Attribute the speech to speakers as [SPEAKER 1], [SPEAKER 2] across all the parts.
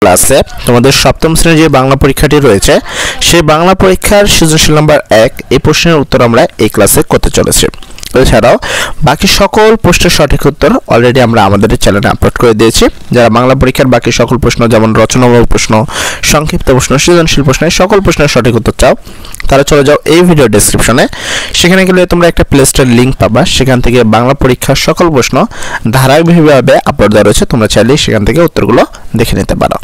[SPEAKER 1] ক্লাসে তোমাদের সপ্তম শ্রেণীর যে বাংলা পরীক্ষাটি রয়েছে সেই বাংলা পরীক্ষার সৃজনশীল নাম্বার 1 এই প্রশ্নের উত্তর আমরা এই ক্লাসে করতে চলেছি। এছাড়াও বাকি সকল প্রশ্নের সঠিক উত্তর অলরেডি আমরা আমাদের চ্যানেলে আপলোড করে দিয়েছি। যারা বাংলা পরীক্ষার বাকি সকল প্রশ্ন যেমন রচনামূলক প্রশ্ন, সংক্ষিপ্ত প্রশ্ন, সৃজনশীল প্রশ্ন সকল প্রশ্নের সঠিক উত্তর চাও তারা চলে যাও এই ভিডিও ডেসক্রিপশনে। সেখানে গেলে তোমরা একটা প্লে স্টোর লিংক পাবা, সেখান থেকে বাংলা পরীক্ষার সকল প্রশ্ন ধারাবাহিকভাবে আপলোড দেওয়া রয়েছে, তোমরা চাইলে সেখান থেকে উত্তরগুলো দেখে নিতে পারো।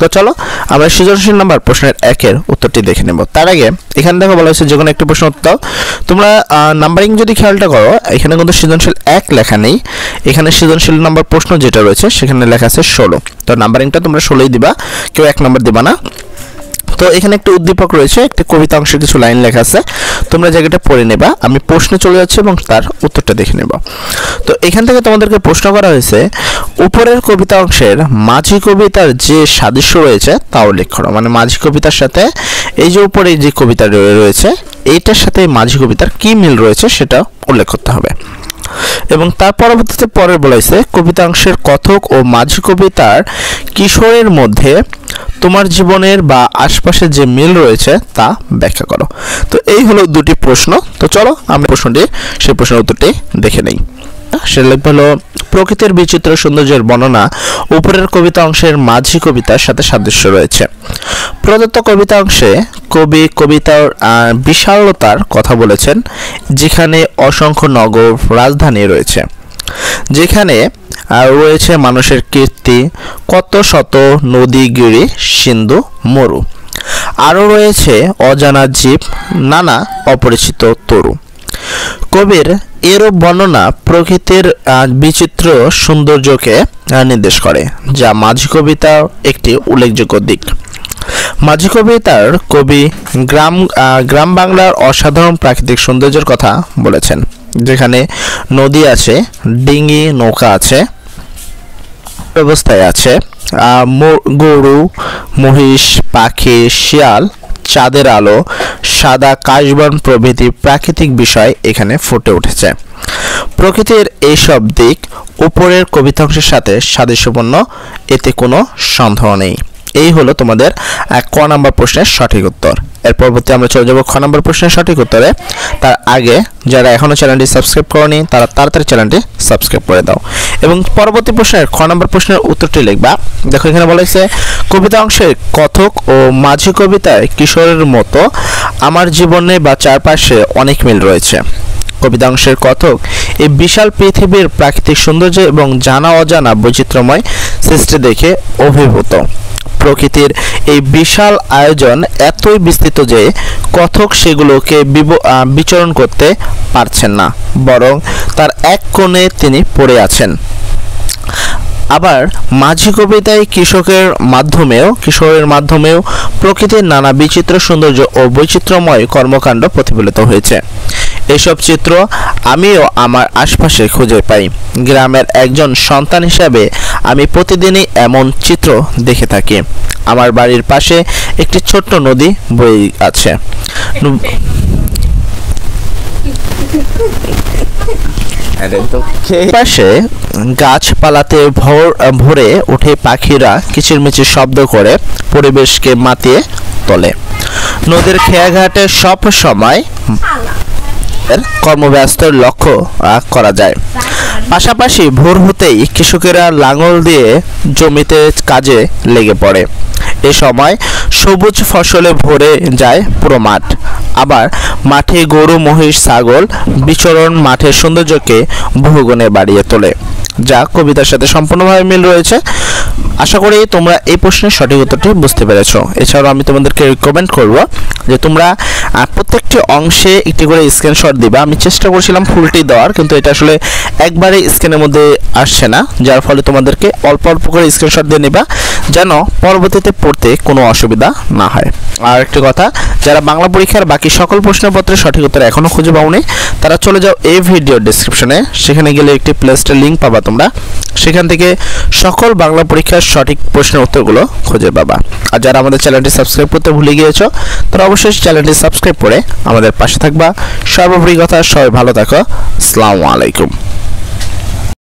[SPEAKER 1] তো চলো আমরা সৃজনশীল নাম্বার প্রশ্নের 1 এর উত্তরটি দেখে নেব। তার আগে এখানে দেখো বলা হয়েছে যে কোনো একটা প্রশ্ন উত্তর দাও। তোমরা নাম্বারিং যদি খেয়ালটা করো এখানে কিন্তু সৃজনশীল 1 লেখা নেই, এখানে সৃজনশীল নাম্বার প্রশ্ন যেটা রয়েছে সেখানে লেখা আছে 16। তো নাম্বারিংটা তোমরা 16ই দিবা, কেউ 1 নাম্বার দিবা না। তো এখানে একটা উদ্দীপক রয়েছে, একটা কবিতা অংশের কিছু লাইন লেখা আছে, তোমরা জায়গাটা পড়ে নেবা। আমি প্রশ্নে চলে যাচ্ছি এবং তার উত্তরটা দেখে নেব। তো এখান থেকে তোমাদেরকে প্রশ্ন করা হয়েছে উপরের কবিতা অংশের মাঝি কবিতার যে সাদৃশ্য রয়েছে তা উল্লেখ করো। মানে মাঝি কবিতার সাথে এই যে উপরে যে কবিতা রয়েছে এইটার সাথে মাঝি কবিতার কি মিল রয়েছে সেটা উল্লেখ করতে হবে। এবং তার পরবর্তীতে পরের বলা হয়েছে কবিতা অংশের কথক ও মাঝি কবিতার কিশোরের মধ্যে তোমার জীবনের বা আশপাশে যে মিল রয়েছে তা ব্যাখ্যা করো। তো এই হলো দুটি প্রশ্ন। তো চলো আমরা সেই প্রশ্নের উত্তরটি দেখে নেই। সেটা হলো প্রকৃতির বিচিত্র সৌন্দর্যের বর্ণনা উপরের কবিতা অংশের মাঝি কবিতার সাথে সাদৃশ্য রয়েছে। প্রদত্ত কবিতা অংশে কবি কবিতার বিশালতার কথা বলেছেন, যেখানে অসংখ্য নগর রাজধানী রয়েছে, যেখানে রয়েছে মানুষের কীর্তি, কত শত নদী, গিরি, সিন্ধু, মরু, আরও রয়েছে অজানা জীব, নানা অপরিচিত তরু। কবির এরূপ বর্ণনা প্রকৃতির বিচিত্র সৌন্দর্যকে নির্দেশ করে, যা মাঝি কবিতার একটি উল্লেখযোগ্য দিক। মাঝি কবিতার কবি গ্রাম বাংলার অসাধারণ প্রাকৃতিক সৌন্দর্যের কথা বলেছেন, যেখানে নদী আছে, ডিঙি নৌকা আছে, ব্যবস্থায় আছে, গরু, মহিষ, পাখি, শিয়াল, চাঁদের আলো, সাদা কাশবন প্রভৃতি প্রাকৃতিক বিষয় এখানে ফুটে উঠেছে। প্রকৃতির এইসব দিক উপরের কবিতাংশের সাথে সাদৃশ্যপূর্ণ, এতে কোনো সন্দেহ নেই। এই হলো তোমাদের ক নাম্বার প্রশ্নের সঠিক উত্তর। এর পরবর্তী আমরা চলে যাব খ নাম্বার প্রশ্নের সঠিক উত্তরে। তার আগে যারা এখনো চ্যানেলটি সাবস্ক্রাইব করনি তারা তাড়াতাড়ি চ্যানেলটি সাবস্ক্রাইব করে দাও এবং পরবর্তী প্রশ্নের খ নাম্বার প্রশ্নের উত্তরটি লিখবা। দেখো এখানে বলা হয়েছে কবিতা অংশের কথক ও মাঝি কবিতায় কিশোরের মতো আমার জীবনে বা চারপাশে অনেক মিল রয়েছে। কবিতা অংশের কথক এই বিশাল পৃথিবীর প্রাকৃতিক সৌন্দর্য এবং জানা অজানা বৈচিত্র্যময় সৃষ্টি দেখে অভিভূত। প্রকৃতির এই বিশাল আয়োজন এতই বিস্তৃত যে কথক সেগুলোকে বিচরণ করতে পারছেন না, বরং তার এক কোণে তিনি পড়ে আছেন। আবার মাঝি কবিতায় কিশোরের মাধ্যমেও প্রকৃতির নানা বিচিত্র সৌন্দর্য ও বৈচিত্র্যময় কর্মকাণ্ড প্রতিফলিত হয়েছে। এসব চিত্র আমিও আমার আশপাশে খুঁজে পাই। গ্রামের একজন সন্তান হিসাবে আমি প্রতিদিনই এমন চিত্র দেখে থাকি। আমার বাড়ির পাশে একটি ছোট্ট নদী বয়ে আছে, পাশে গাছপালাতে ভরে উঠে পাখিরা কিচিরমিচির শব্দ করে পরিবেশকে মাতিয়ে তোলে। নদীর খেয়াঘাটে সব সময় কর্মব্যস্ত লক্ষ্য করা যায়। পাশাপাশি ভোর হতেই কৃষকেরা লাঙল দিয়ে জমিতে কাজে লেগে পড়ে। এ সময় সবুজ ফসলে ভরে যায় পুরো মাঠ। আবার মাঠে গরু, মহিষ, ছাগল বিচরণ মাঠের সৌন্দর্যকে বহুগুণে বাড়িয়ে তোলে, যা কবিতার সাথে সম্পূর্ণভাবে মিল রয়েছে। আশা করি তোমরা এই প্রশ্নের সঠিক উত্তরটি বুঝতে পেরেছো। এছাড়াও আমি তোমাদেরকে রিকমেন্ড করব যে তোমরা প্রত্যেকটি অংশে একটি করে স্ক্রিনশট দিবা। আমি চেষ্টা করছিলাম ফুলটি দেওয়ার, কিন্তু এটা আসলে একবারে স্ক্রিনের মধ্যে আসছে না, যার ফলে তোমাদেরকে অল্প অল্প করে স্ক্রিনশট দিয়ে নিবা যেন পরবর্তীতে পড়তে কোনো অসুবিধা না হয়। আর একটি কথা, যারা বাংলা পরীক্ষার বাকি সকল প্রশ্নপত্রের সঠিক উত্তর এখনও খুঁজে পাওনি তারা চলে যাও এই ভিডিও ডেসক্রিপশনে। সেখানে গেলে একটি প্লে স্টোর লিংক পাবা তোমরা, সেখান থেকে সকল বাংলা পরীক্ষার সঠিক প্রশ্নের উত্তরগুলো খুঁজে পাবা। আর যারা আমাদের চ্যানেলটি সাবস্ক্রাইব করতে ভুলে গিয়েছো তারা অবশ্যই চ্যানেলটি সাবস্ক্রাইব করে আমাদের পাশে থাকবা। সর্বোপরি কথা, সবাই ভালো থাকো। আসসালামু আলাইকুম।